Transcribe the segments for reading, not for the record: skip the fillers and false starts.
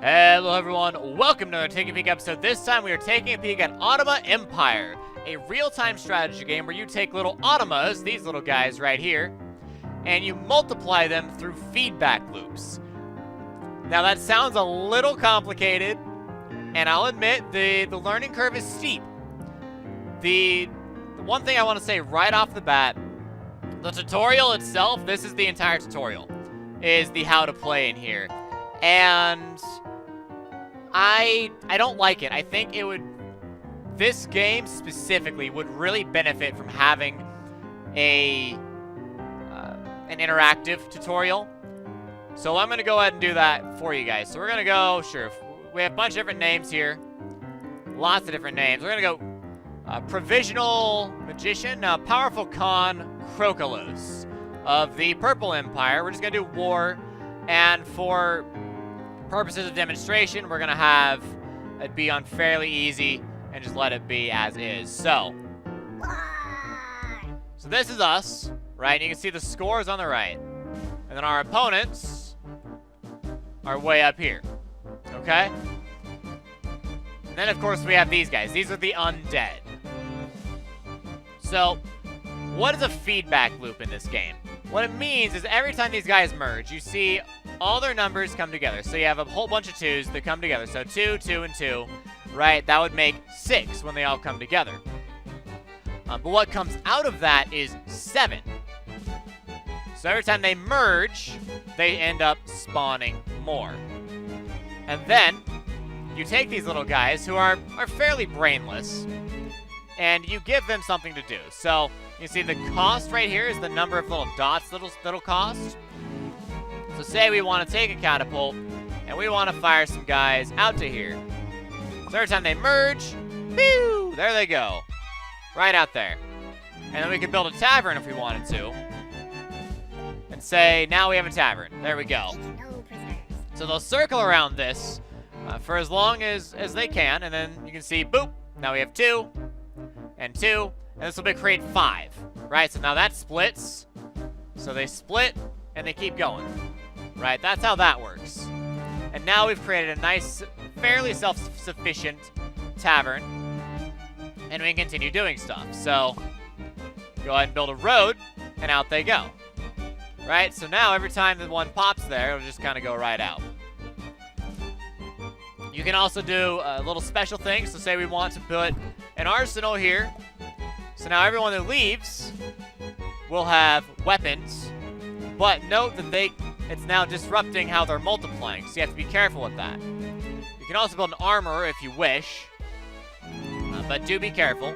Hello everyone, welcome to another Taking a Peek episode. This time we are taking a peek at Automata Empire, a real-time strategy game where you take little automas, these little guys right here, and you multiply them through feedback loops. Now that sounds a little complicated, and I'll admit the learning curve is steep. The one thing I want to say right off the bat, the tutorial itself, this is the entire tutorial, is the how to play in here. And I don't like it. I think this game specifically would really benefit from having an interactive tutorial. So I'm going to go ahead and do that for you guys. So we're going to go, sure, we have a bunch of different names here. Lots of different names. We're going to go Provisional Magician, Powerful Khan Krokolos of the Purple Empire. We're just going to do War, and for purposes of demonstration, we're going to have it be on fairly easy and just let it be as is. So this is us, right? And you can see the scores on the right. And then our opponents are way up here, okay? And then, of course, we have these guys. These are the undead. So what is a feedback loop in this game? What it means is every time these guys merge, you see all their numbers come together. So you have a whole bunch of 2s that come together. So 2, 2, and 2, right? That would make 6 when they all come together. But what comes out of that is 7. So every time they merge, they end up spawning more. And then you take these little guys who are fairly brainless, and you give them something to do. So you see the cost right here is the number of little dots that'll cost. So say we want to take a catapult, and we want to fire some guys out to here. So every time they merge, pew, there they go. Right out there. And then we could build a tavern if we wanted to. And say, now we have a tavern. There we go. So they'll circle around this for as long as they can, and then you can see, boop, now we have 2, and 2, and this will create 5, right? So now that splits. So they split, and they keep going, right? That's how that works. And now we've created a nice, fairly self-sufficient tavern, and we can continue doing stuff. So go ahead and build a road, and out they go, right? So now every time that one pops there, it'll just kind of go right out. You can also do little special things. So say we want to put an arsenal here. So now everyone that leaves will have weapons, but note that it's now disrupting how they're multiplying, so you have to be careful with that. You can also build an armor if you wish, but do be careful,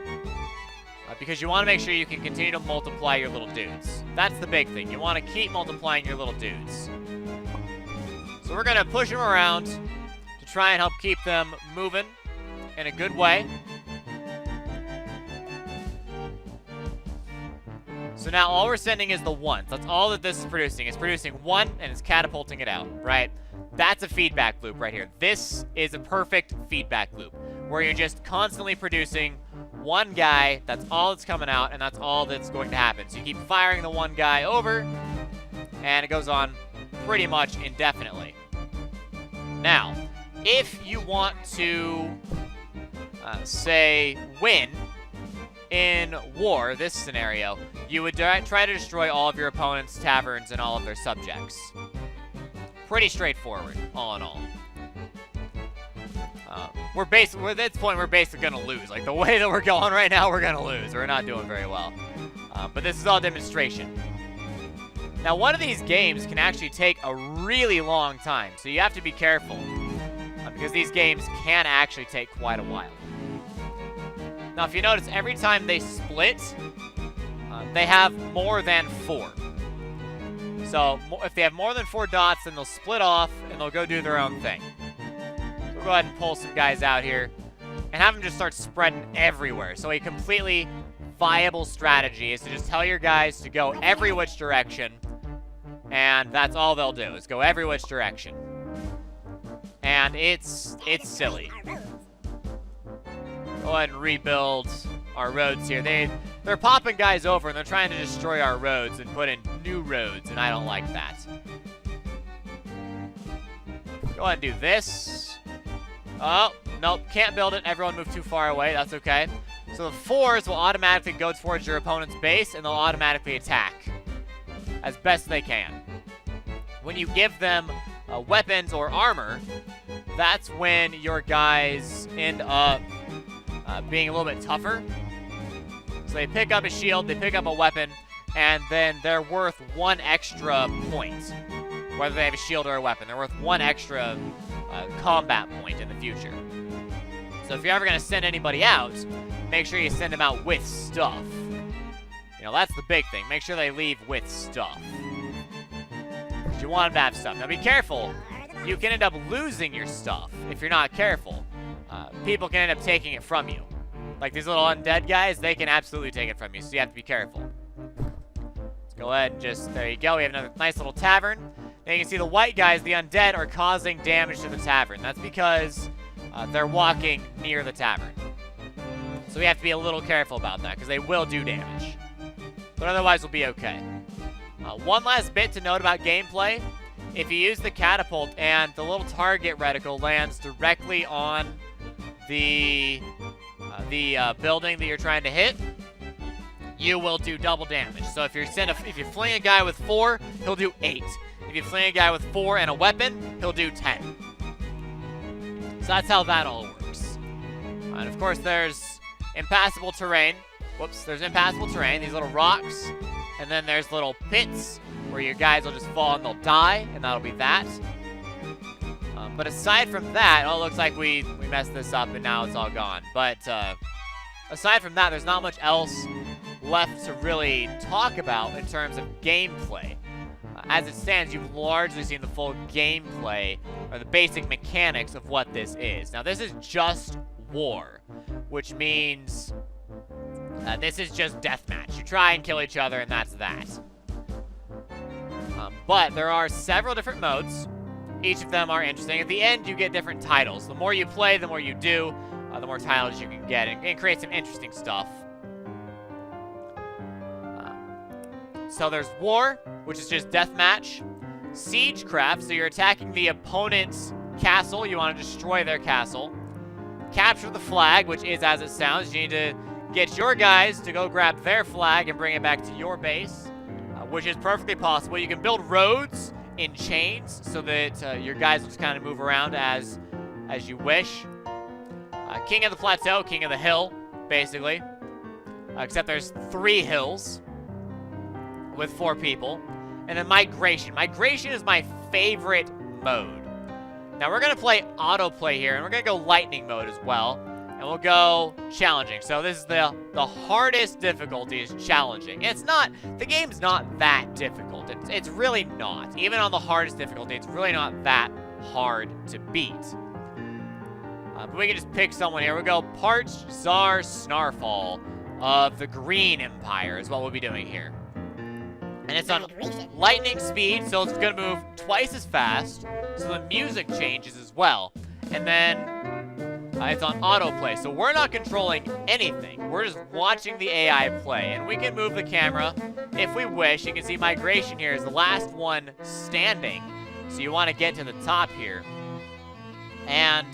because you want to make sure you can continue to multiply your little dudes. That's the big thing. You want to keep multiplying your little dudes. So we're going to push them around to try and help keep them moving in a good way. So now all we're sending is the 1s. That's all that this is producing. It's producing 1 and it's catapulting it out, right? That's a feedback loop right here. This is a perfect feedback loop where you're just constantly producing one guy. That's all that's coming out, and that's all that's going to happen. So you keep firing the one guy over, and it goes on pretty much indefinitely. Now, if you want to, say, win in war, this scenario, you would try to destroy all of your opponent's taverns and all of their subjects. Pretty straightforward, all in all. At this point, we're basically going to lose. Like, the way that we're going right now, we're going to lose. We're not doing very well. But this is all demonstration. Now, one of these games can actually take a really long time, so you have to be careful, because these games can actually take quite a while. Now, if you notice, every time they split, they have more than 4. So if they have more than 4 dots, then they'll split off, and they'll go do their own thing. So we'll go ahead and pull some guys out here, and have them just start spreading everywhere. So a completely viable strategy is to just tell your guys to go every which direction, and that's all they'll do, is go every which direction. And it's silly. Go ahead and rebuild our roads here. They're popping guys over, and they're trying to destroy our roads and put in new roads, and I don't like that. Go ahead and do this. Oh, nope, can't build it. Everyone moved too far away. That's okay. So the 4s will automatically go towards your opponent's base, and they'll automatically attack as best they can. When you give them weapons or armor, that's when your guys end up being a little bit tougher. So they pick up a shield, they pick up a weapon, and then they're worth 1 extra point. Whether they have a shield or a weapon, they're worth 1 extra combat point in the future. So if you're ever going to send anybody out, make sure you send them out with stuff. You know, that's the big thing. Make sure they leave with stuff. Because you want them to have stuff. Now be careful. You can end up losing your stuff if you're not careful. People can end up taking it from you. Like these little undead guys, they can absolutely take it from you, so you have to be careful. Let's go ahead and just, there you go. We have another nice little tavern. Now you can see the white guys, the undead, are causing damage to the tavern. That's because they're walking near the tavern. So we have to be a little careful about that, because they will do damage. But otherwise, we'll be okay. One last bit to note about gameplay. If you use the catapult and the little target reticle lands directly on the building that you're trying to hit, you will do double damage. So if you fling a guy with 4, he'll do 8. If you fling a guy with 4 and a weapon, he'll do 10. So that's how that all works. And of course, there's impassable terrain. Whoops, there's impassable terrain, these little rocks. And then there's little pits where your guys will just fall and they'll die, and that'll be that. But aside from that, oh, it looks like we messed this up and now it's all gone. But aside from that, there's not much else left to really talk about in terms of gameplay. As it stands, you've largely seen the full gameplay, or the basic mechanics of what this is. Now, this is just war, which means this is just deathmatch. You try and kill each other, and that's that. But there are several different modes. Each of them are interesting. At the end, you get different titles. The more you play, the more you do, the more titles you can get, and create some interesting stuff. So there's War, which is just deathmatch. Siegecraft, so you're attacking the opponent's castle. You want to destroy their castle. Capture the flag, which is as it sounds. You need to get your guys to go grab their flag and bring it back to your base, which is perfectly possible. You can build roads in chains so that your guys will just kind of move around as you wish. King of the plateau, king of the hill, basically. Except there's 3 hills with 4 people. And then migration. Migration is my favorite mode. Now we're going to play autoplay here, and we're going to go lightning mode as well. And we'll go challenging. So this is the hardest difficulty is challenging. It's not, the game's not that difficult. It's really not. Even on the hardest difficulty, it's really not that hard to beat. But we can just pick someone here. We'll go Parched Tsar Snarfall of the Green Empire is what we'll be doing here. And it's on lightning speed, so it's going to move twice as fast. So the music changes as well. And then it's on autoplay, so we're not controlling anything. We're just watching the AI play. And we can move the camera if we wish. You can see migration here is the last one standing. So you want to get to the top here. And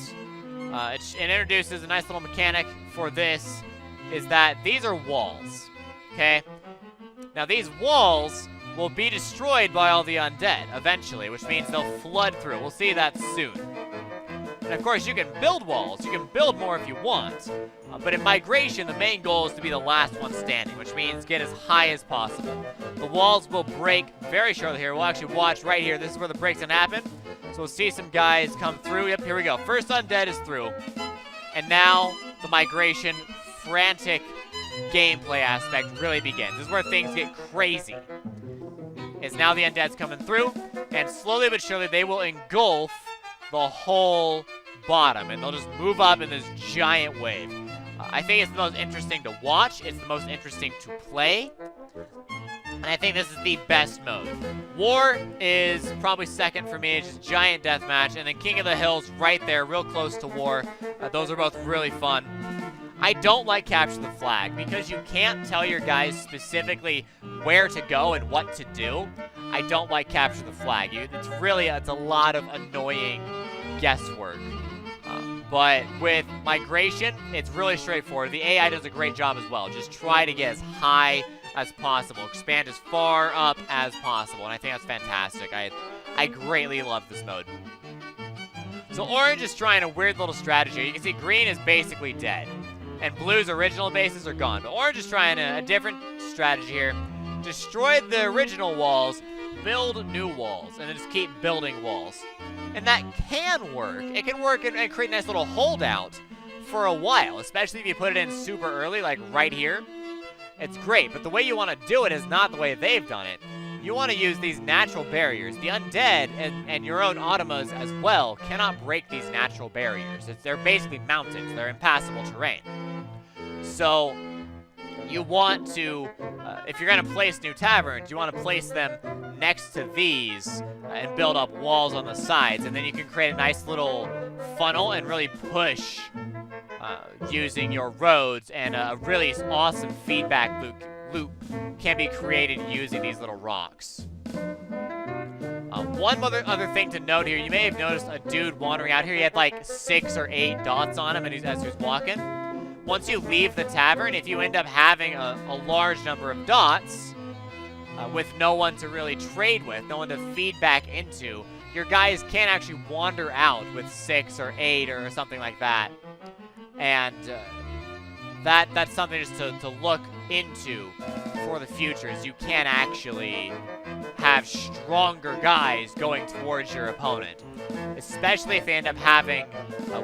it introduces a nice little mechanic for this, is that these are walls, okay? Now these walls will be destroyed by all the undead eventually, which means they'll flood through. We'll see that soon. And of course, you can build walls. You can build more if you want. But in migration, the main goal is to be the last one standing, which means get as high as possible. The walls will break very shortly here. We'll actually watch right here. This is where the break's gonna happen. So we'll see some guys come through. Yep, here we go. First undead is through. And now the migration, frantic gameplay aspect really begins. This is where things get crazy. Is now the undead's coming through, and slowly but surely they will engulf the whole bottom, and they'll just move up in this giant wave. I think it's the most interesting to watch. It's the most interesting to play. And I think this is the best mode. War is probably second for me. It's just giant deathmatch. And then King of the Hills right there, real close to War. Those are both really fun. I don't like capture the flag because you can't tell your guys specifically where to go and what to do. I don't like capture the flag. It's a lot of annoying guesswork. But with migration, it's really straightforward. The AI does a great job as well. Just try to get as high as possible. Expand as far up as possible. And I think that's fantastic. I greatly love this mode. So orange is trying a weird little strategy. You can see green is basically dead. And blue's original bases are gone. But orange is trying a different strategy here. Destroy the original walls, build new walls, and then just keep building walls. And that can work. It can work and create a nice little holdout for a while, especially if you put it in super early, like right here. It's great, but the way you want to do it is not the way they've done it. You want to use these natural barriers. The undead and your own automas as well cannot break these natural barriers. They're basically mountains. They're impassable terrain. So you want to, if you're going to place new taverns, you want to place them next to these and build up walls on the sides. And then you can create a nice little funnel and really push using your roads, and a really awesome feedback loop can be created using these little rocks. One other thing to note here, you may have noticed a dude wandering out here. He had like 6 or 8 dots on him as he was walking. Once you leave the tavern, if you end up having a large number of dots with no one to really trade with, no one to feed back into, your guys can actually wander out with 6 or 8 or something like that. And that's something just to look into for the future, is you can actually have stronger guys going towards your opponent, especially if they end up having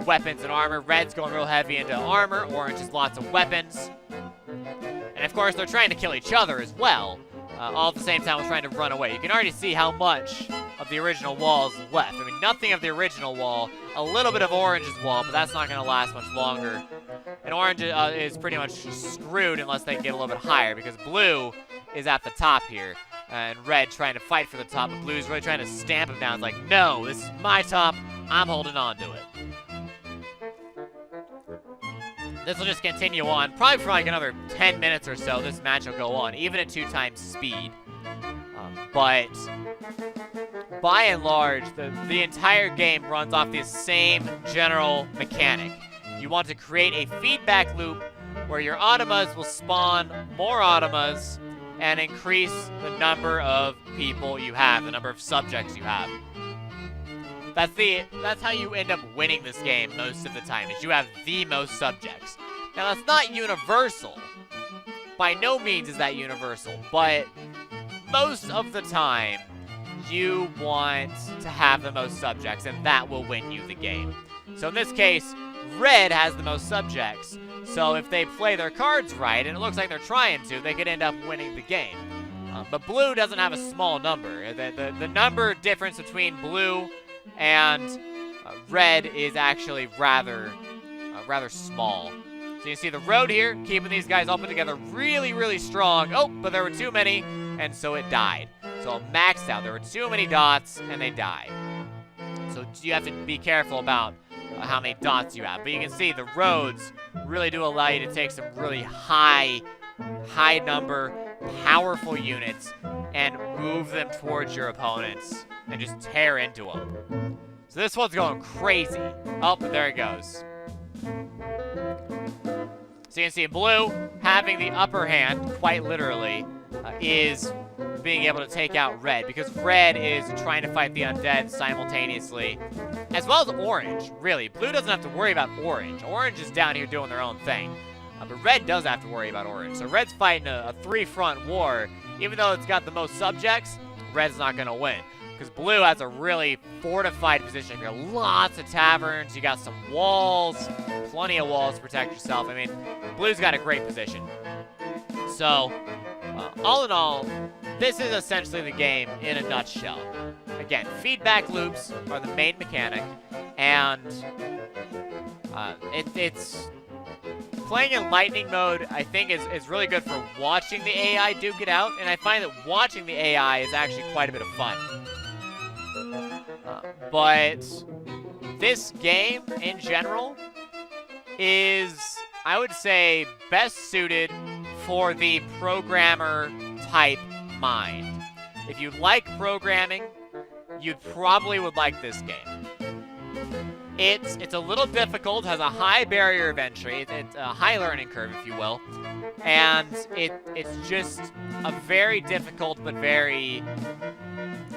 weapons and armor. Red's going real heavy into armor, orange has lots of weapons, and of course they're trying to kill each other as well, all at the same time while trying to run away. You can already see how much of the original wall is left. I mean, nothing of the original wall, a little bit of orange's wall, but that's not going to last much longer. And orange is pretty much screwed unless they get a little bit higher, because blue is at the top here, and red trying to fight for the top, but blue's really trying to stamp him down. It's like, no, this is my top, I'm holding on to it. This will just continue on, probably for like another 10 minutes or so. This match will go on, even at 2 times speed. But by and large, the entire game runs off this same general mechanic. You want to create a feedback loop where your automas will spawn more automas and increase the number of people you have, the number of subjects you have. That's how you end up winning this game most of the time, is you have the most subjects. Now, that's not universal. By no means is that universal, but most of the time, you want to have the most subjects, and that will win you the game. So in this case, red has the most subjects. So if they play their cards right, and it looks like they're trying to, they could end up winning the game. But blue doesn't have a small number. The number difference between blue and red is actually rather small. So you see the road here, keeping these guys all put together really, really strong. Oh, but there were too many, and so it died. So it maxed out. There were too many dots, and they died. So you have to be careful about how many dots you have. But you can see the roads really do allow you to take some really high number, powerful units and move them towards your opponents and just tear into them. So this one's going crazy. Oh, there it goes. So you can see blue having the upper hand, quite literally, is being able to take out red, because red is trying to fight the undead simultaneously, as well as orange, really. Blue doesn't have to worry about orange. Orange is down here doing their own thing. But red does have to worry about orange. So red's fighting a 3-front war. Even though it's got the most subjects, red's not going to win, because blue has a really fortified position here. Lots of taverns. You got some walls, plenty of walls to protect yourself. I mean, blue's got a great position. So, all in all, this is essentially the game in a nutshell. Again, feedback loops are the main mechanic, and it's playing in lightning mode, I think, is really good for watching the AI duke it out, and I find that watching the AI is actually quite a bit of fun. But this game, in general, is I would say, best suited for the programmer type mind. If you like programming, you probably would like this game. It's a little difficult, has a high barrier of entry, it's a high learning curve, if you will, and it's just a very difficult but very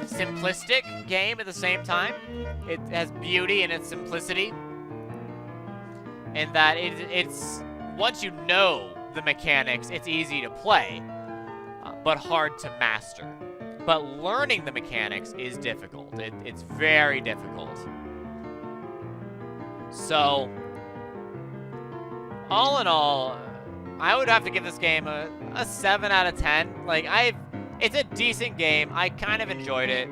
simplistic game at the same time. It has beauty in its simplicity, in that it's once you know the mechanics, it's easy to play, but hard to master. But learning the mechanics is difficult. It's very difficult. So, all in all, I would have to give this game a 7 out of 10. Like, it's a decent game. I kind of enjoyed it.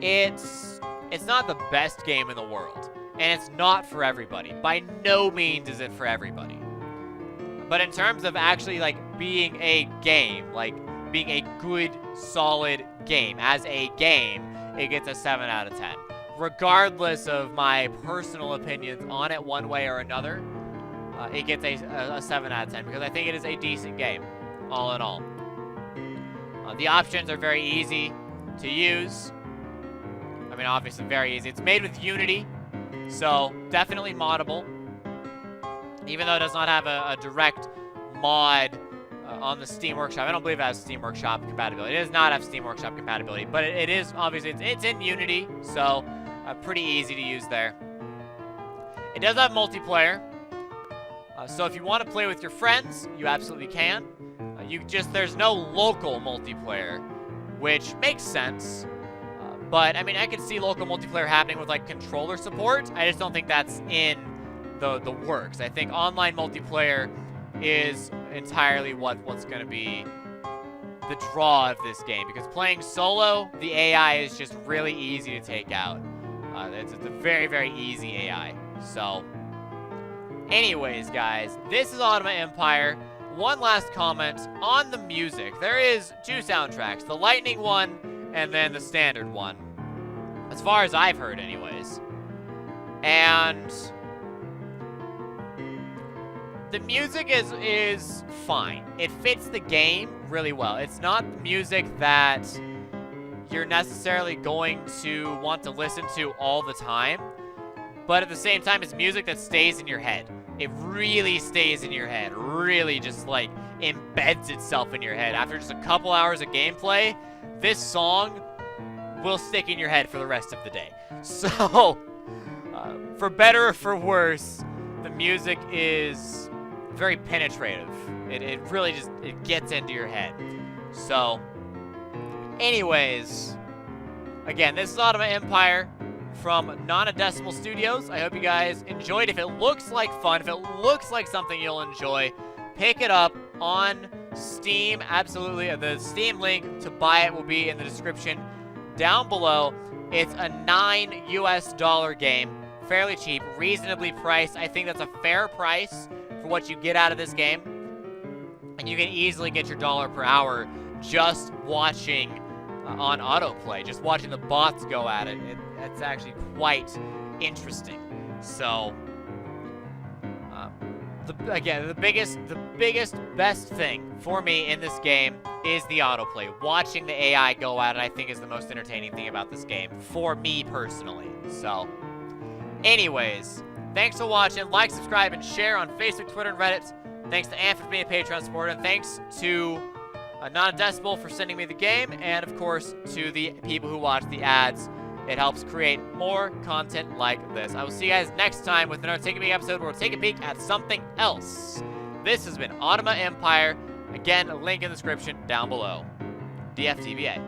It's not the best game in the world, and it's not for everybody. By no means is it for everybody. But in terms of actually, like, being a game, like, being a good, solid game, as a game, it gets a 7 out of 10. Regardless of my personal opinions on it one way or another, it gets a 7 out of 10 because I think it is a decent game, all in all. The options are very easy to use. I mean, obviously very easy. It's made with Unity, so definitely moddable. Even though it does not have a direct mod on the Steam Workshop. I don't believe it has Steam Workshop compatibility. It does not have Steam Workshop compatibility, but it is, obviously, it's in Unity, so pretty easy to use there. It does have multiplayer, so if you want to play with your friends, you absolutely can. There's no local multiplayer, which makes sense. But, I mean, I could see local multiplayer happening with, like, controller support. I just don't think that's in the works. I think online multiplayer is entirely what's going to be the draw of this game. Because playing solo, the AI is just really easy to take out. It's a very, very easy AI. So, anyways, guys, this is Automata Empire. One last comment on the music. There is 2 soundtracks, the Lightning one and then the standard one. As far as I've heard, anyways. And the music is fine. It fits the game really well. It's not music that you're necessarily going to want to listen to all the time, but at the same time, it's music that stays in your head. It really stays in your head. Really just, like, embeds itself in your head. After just a couple hours of gameplay, this song will stick in your head for the rest of the day. So, for better or for worse, the music is very penetrative. It really just, it gets into your head. So, anyways, again, this is Automata Empire from Nonadecimal Studios. I hope you guys enjoyed. If it looks like fun, if it looks like something you'll enjoy, pick it up on Steam. Absolutely. The Steam link to buy it will be in the description down below. It's a $9 US game. Fairly cheap, reasonably priced. I think that's a fair price for what you get out of this game. And you can easily get your dollar per hour just watching on autoplay, just watching the bots go at it. It's actually quite interesting. So, the biggest, best thing for me in this game is the autoplay. Watching the AI go at it, I think, is the most entertaining thing about this game, for me personally. So, anyways, thanks for watching. Like, subscribe, and share on Facebook, Twitter, and Reddit. Thanks to Ann for being a Patreon supporter, and thanks to Nonadecimal for sending me the game, and of course to the people who watch the ads. It helps create more content like this. I will see you guys next time with another Take a Peek episode where we'll take a peek at something else. This has been Automata Empire. Again, a link in the description down below. DFTBA.